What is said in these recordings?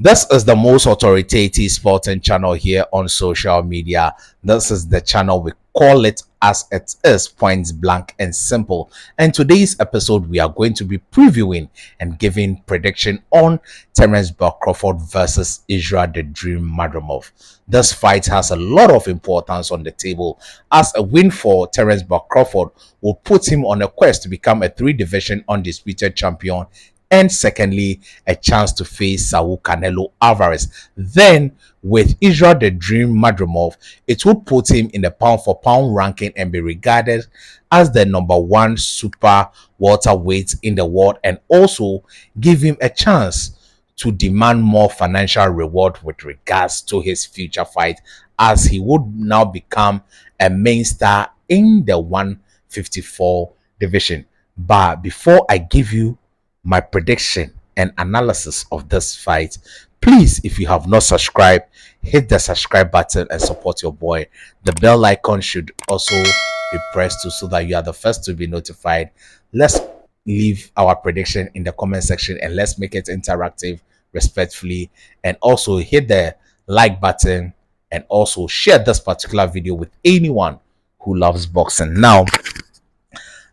This is the most authoritative sporting channel here on social media. This is the channel we call it as it is, points blank and simple. And today's episode, we are going to be previewing and giving prediction on Terence Crawford versus Israil the Dream Madrimov. This fight has a lot of importance on the table, as a win for Terence Crawford will put him on a quest to become a three-division undisputed champion, and secondly, a chance to face Saul Canelo Alvarez. Then, with Israil the Dream Madrimov, it would put him in the pound for pound ranking and be regarded as the number one super welterweight in the world, and also give him a chance to demand more financial reward with regards to his future fight, as he would now become a main star in the 154 division. But before I give you my prediction and analysis of this fight, please, if you have not subscribed, hit the subscribe button and support your boy. The bell icon should also be pressed too, so that you are the first to be notified. Let's leave our prediction in the comment section and let's make it interactive respectfully, and also hit the like button and also share this particular video with anyone who loves boxing. Now,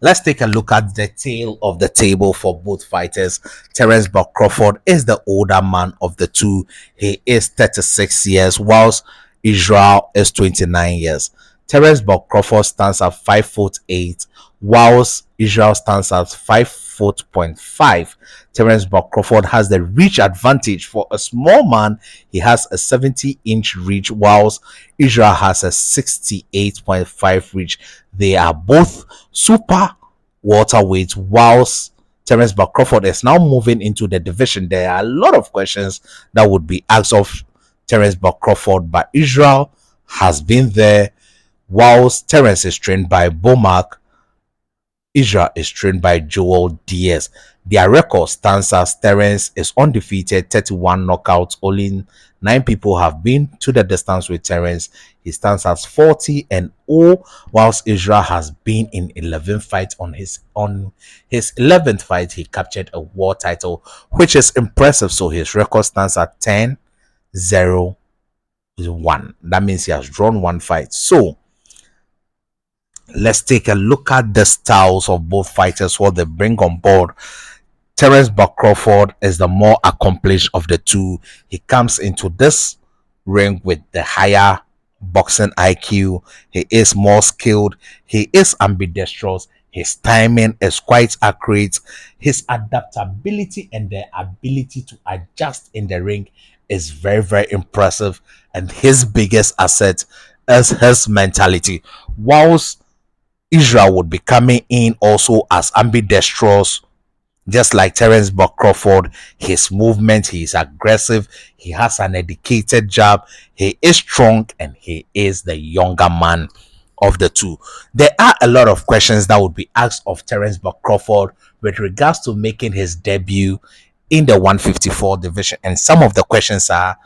let's take a look at the tail of the table for both fighters. Terence Crawford is the older man of the two. He is 36 years, whilst Israil is 29 years. Terence Crawford stands at 5'8", whilst Israil stands at 5'5". Terence Crawford has the reach advantage. For a small man, he has a 70-inch reach, whilst Israil has a 68.5 reach. They are both super welterweight, whilst Terence Crawford is now moving into the division. There are a lot of questions that would be asked of Terence Crawford, but Israil has been there. Whilst Terence is trained by Bomac, Israil is trained by Joel Diaz. Their record stands as Terence is undefeated, 31 knockouts. Only 9 people have been to the distance with Terence. He stands as 40-0, whilst Israil has been in 11 fights. On his 11th fight, he captured a world title, which is impressive. So his record stands at 10-0-1. That means he has drawn one fight. So let's take a look at the styles of both fighters, what they bring on board. Terence Crawford is the more accomplished of the two. He comes into this ring with the higher boxing IQ. He is more skilled. He is ambidextrous. His timing is quite accurate. His adaptability and the ability to adjust in the ring is very, very impressive. And his biggest asset is his mentality. Whilst Israil would be coming in also as ambidextrous, just like Terence Crawford. His movement, he is aggressive, he has an educated jab, he is strong, and he is the younger man of the two. There are a lot of questions that would be asked of Terence Crawford with regards to making his debut in the 154 division, and some of the questions are: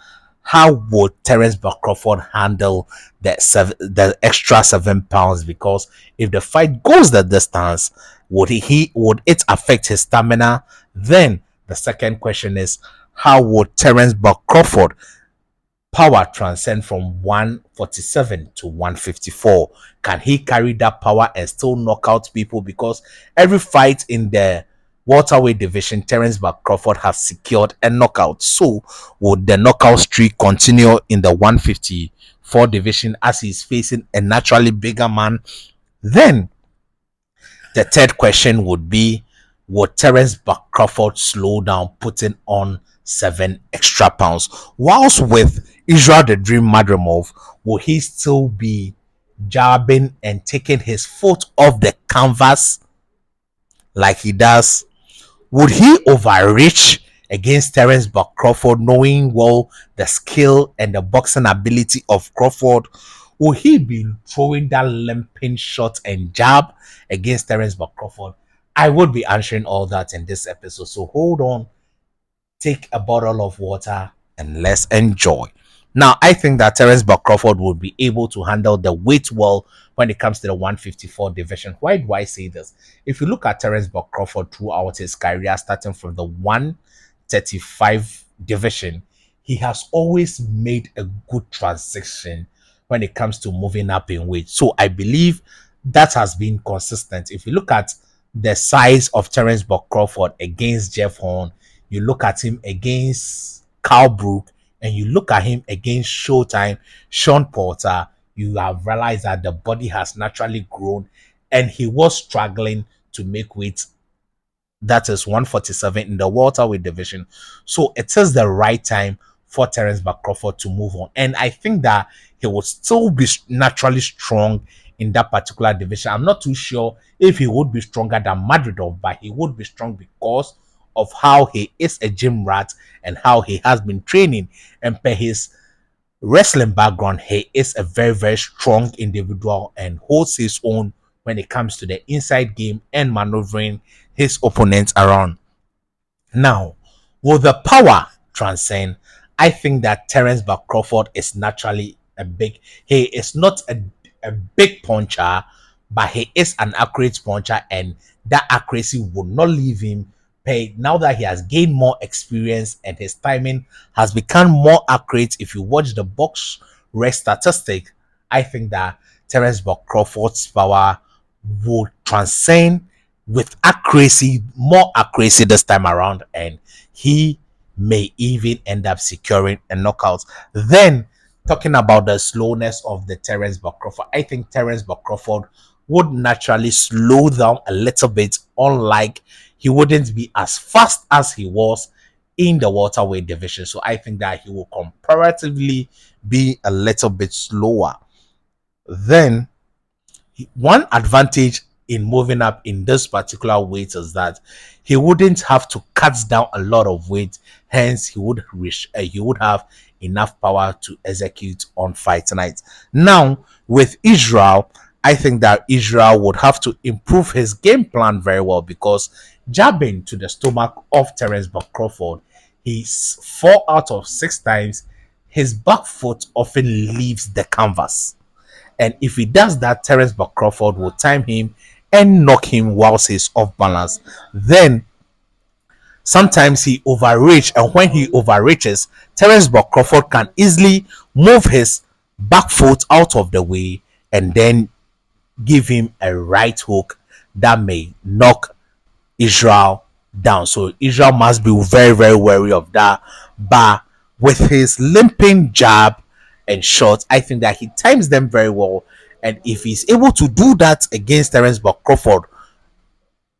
how would Terence Crawford handle the extra 7 pounds? Because if the fight goes the distance, would it affect his stamina? Then the second question is: how would Terence Crawford power transcend from 147 to 154? Can he carry that power and still knock out people? Because every fight in the welterweight division, Terence Crawford has secured a knockout. So would the knockout streak continue in the 154 division as he's facing a naturally bigger man? Then the third question would be: would Terence Crawford slow down, putting on 7 extra pounds? Whilst with Israil the Dream Madrimov, will he still be jabbing and taking his foot off the canvas like he does? Would he overreach against Terence Crawford, knowing well the skill and the boxing ability of Crawford? Will he be throwing that limping shot and jab against Terence Crawford? I would be answering all that in this episode. So hold on, take a bottle of water, and let's enjoy. Now, I think that Terence Crawford would be able to handle the weight well when it comes to the 154 division. Why do I say this? If you look at Terence Crawford throughout his career, starting from the 135 division, he has always made a good transition when it comes to moving up in weight. So I believe that has been consistent. If you look at the size of Terence Crawford against Jeff Horn, you look at him against Carl Brook, and you look at him against Showtime, Sean Porter, you have realized that the body has naturally grown and he was struggling to make weight, that is 147 in the welterweight division. So it is the right time for Terence Crawford to move on. And I think that he will still be naturally strong in that particular division. I'm not too sure if he would be stronger than Madridov, but he would be strong because of how he is a gym rat and how he has been training. And per his wrestling background, he is a very, very strong individual and holds his own when it comes to the inside game and maneuvering his opponents around. Now, will the power transcend? I think that Terence Crawford is naturally he is not a big puncher, but he is an accurate puncher, and that accuracy will not leave him paid. Now that he has gained more experience and his timing has become more accurate, if you watch the box rest statistic, I think that Terence Crawford's power will transcend with accuracy, more accuracy this time around, and he may even end up securing a knockout. Then, talking about the slowness of the Terence Crawford, I think Terence Crawford would naturally slow down a little bit, unlike he wouldn't be as fast as he was in the welterweight division. So I think that he will comparatively be a little bit slower. Then one advantage in moving up in this particular weight is that he wouldn't have to cut down a lot of weight, hence he would reach he would have enough power to execute on fight night. Now with Israil, I think that Israil would have to improve his game plan very well, because jabbing to the stomach of Terence Crawford, he's 4 out of 6 times his back foot often leaves the canvas. And if he does that, Terence Crawford will time him and knock him whilst he's off balance. Then sometimes he overreach, and when he overreaches, Terence Crawford can easily move his back foot out of the way and then give him a right hook that may knock Israil down. So Israil must be very, very wary of that. But with his limping jab and shots, I think that he times them very well. And if he's able to do that against Terence Crawford,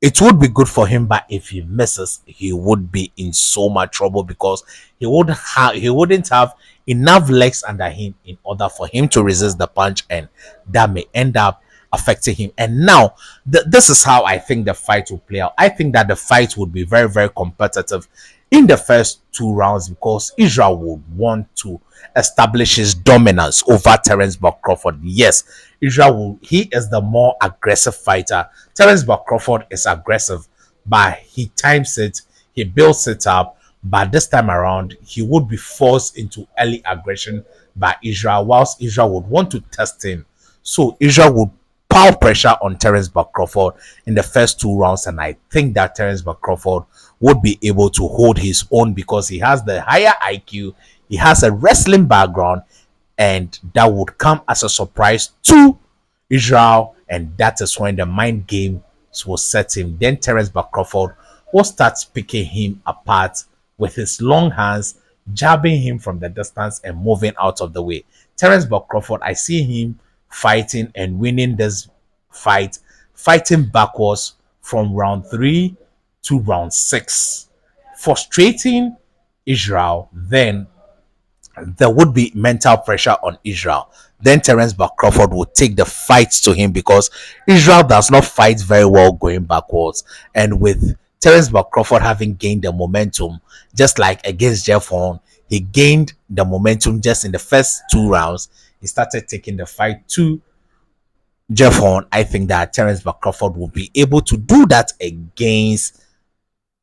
it would be good for him. But if he misses, he would be in so much trouble, because he wouldn't have enough legs under him in order for him to resist the punch, and that may end up affecting him. And now this is how I think the fight will play out. I think that the fight would be very, very competitive in the first 2 rounds, because Israil would want to establish his dominance over Terence Crawford. Yes, he is the more aggressive fighter. Terence Crawford is aggressive, but he times it, he builds it up. But this time around, he would be forced into early aggression by Israil, whilst Israil would want to test him. So Israil would pile pressure on Terence Crawford in the first 2 rounds, and I think that Terence Crawford would be able to hold his own, because he has the higher IQ, he has a wrestling background, and that would come as a surprise to Israil, and that is when the mind games will set him. Then Terence Crawford will start picking him apart with his long hands, jabbing him from the distance and moving out of the way. Terence Crawford, I see him fighting and winning this fighting backwards from round 3 to round 6, frustrating Israil. Then there would be mental pressure on Israil. Then Terence Crawford would take the fights to him, because Israil does not fight very well going backwards. And with Terence Crawford having gained the momentum, just like against Jeff Horn, he gained the momentum just in the first 2 rounds. He started taking the fight to Jeff Horn. I think that Terence Crawford will be able to do that against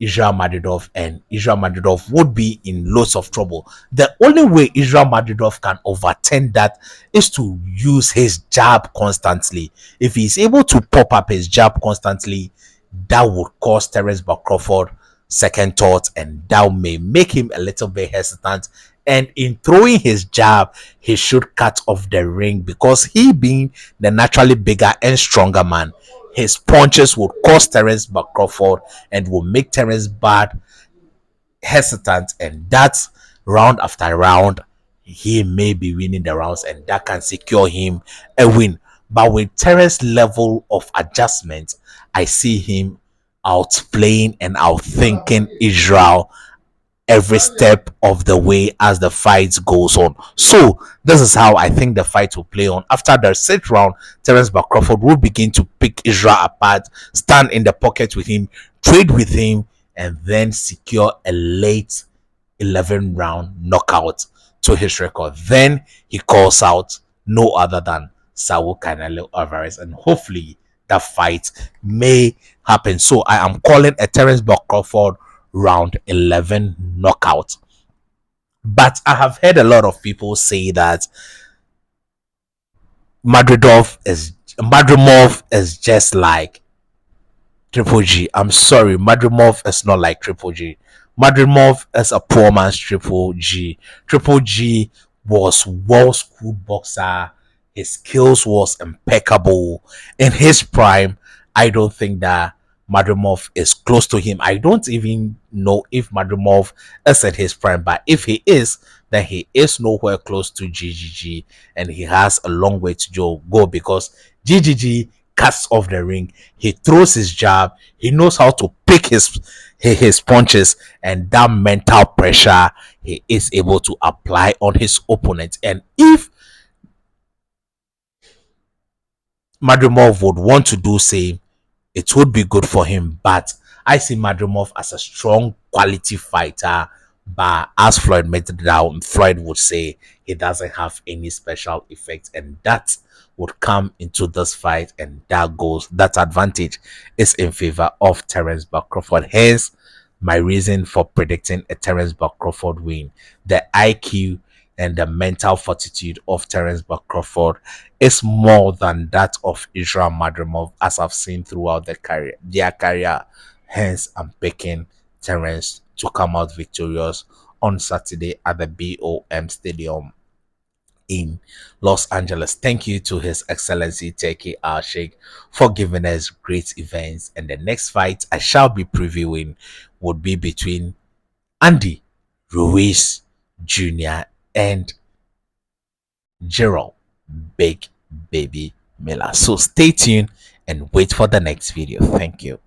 Israil Madrimov, and Israil Madrimov would be in lots of trouble. The only way Israil Madrimov can overturn that is to use his jab constantly. If he's able to pop up his jab constantly, that would cause Terence Crawford second thoughts, and that may make him a little bit hesitant. And in throwing his jab, he should cut off the ring, because he being the naturally bigger and stronger man, his punches would cause Terence Crawford and will make Terence bad hesitant, and that's round after round he may be winning the rounds, and that can secure him a win. But with Terrence's level of adjustment, I see him outplaying and outthinking Israel every step of the way as the fight goes on. So this is how I think the fight will play on. After the sixth round, Terence Crawford will begin to pick Israel apart, stand in the pocket with him, trade with him, and then secure a late 11 round knockout to his record. Then he calls out no other than Saul Canelo Alvarez, and hopefully that fight may happen. So I am calling a Terence Crawford round 11 knockout. But I have heard a lot of people say that Madrimov is just like Triple G. I'm sorry, Madrimov is not like Triple G. Madrimov is a poor man's Triple G. Triple G was well-schooled boxer. His skills was impeccable. In his prime, I don't think that Madrimov is close to him. I don't even know if Madrimov is at his prime, but if he is, then he is nowhere close to GGG, and he has a long way to go, because GGG cuts off the ring. He throws his jab. He knows how to pick his punches, and that mental pressure he is able to apply on his opponent. And if Madrimov would want to do same, it would be good for him. But I see Madrimov as a strong quality fighter. But as Floyd made it down, Floyd would say he doesn't have any special effect, and that would come into this fight, and that advantage is in favor of Terence Crawford. Hence, my reason for predicting a Terence Crawford win. The IQ and the mental fortitude of Terence Crawford is more than that of Israil Madrimov, as I've seen throughout their career. Hence, I'm picking Terence to come out victorious on Saturday at the BOM Stadium in Los Angeles. Thank you to His Excellency Teki Al Sheikh for giving us great events. And the next fight I shall be previewing would be between Andy Ruiz Jr. and Gerald Big Baby Miller. So stay tuned and wait for the next video. Thank you.